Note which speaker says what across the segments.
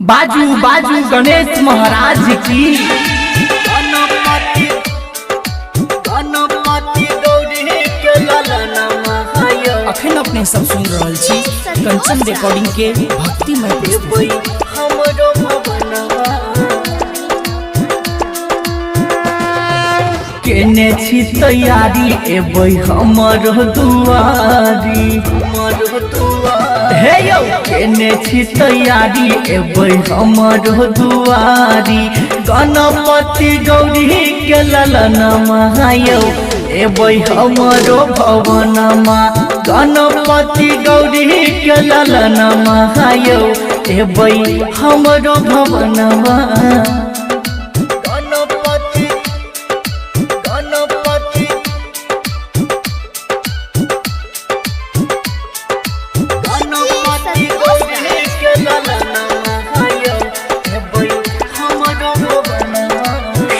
Speaker 1: बाजू बाजू गणेश महाराज की। अखन अपने सब सुन रहल छी कंचन रिकॉर्डिंग के भक्तिमय प्रस्तुति। केने छी तैयारी एबै हमर दुआरी, हे यौ केने छी तैयारी एबै हमर दुआरी। गणपति गौरी के ललनमा यौ एबै हमरो भवनमा। गणपति गौरी के ललनमा यौ एबै हमरो भवनमा।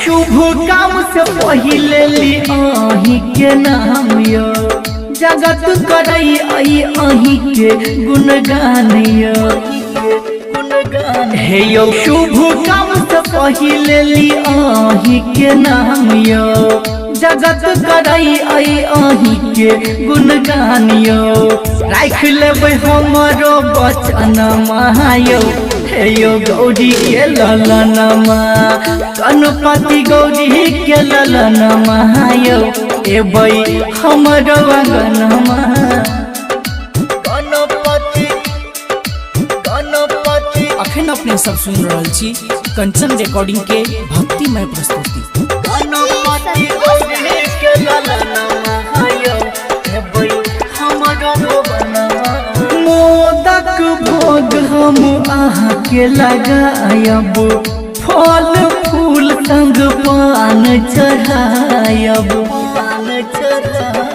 Speaker 1: शुभ काम से पहिले ली अही के नाम यो, जगत करई अही के गुणगान यो। हे यो शुभ काम से पहिले ली अही के नाम यो, जगत करई अही के गुणगान यो। राख लेबै हमरो वचन महायो, हे यो गौरी के ललनमा। गणपति गौरी के ललनमा यौ एबै हमरो अंगनमा। अखन अपने सब सुन रहल छी कंचन रिकॉर्डिंग के भक्तिमय प्रस्तुति। मोदक भोग हम अहाँ के लगायब, फल फूल संग पान चढ़ायब।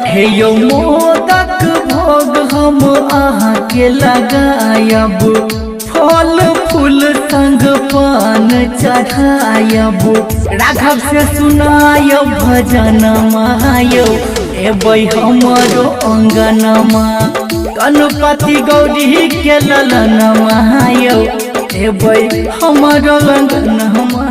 Speaker 1: हे यौ मोदक भोग हम अहाँ के लगायब, फल फूल संग पान चढ़ायब। राघव से सुनायब भजन मायो एबै हमरो अंगनमा। गणपति गौरी के ललनमा यौ एबै हमरो अंगनमा।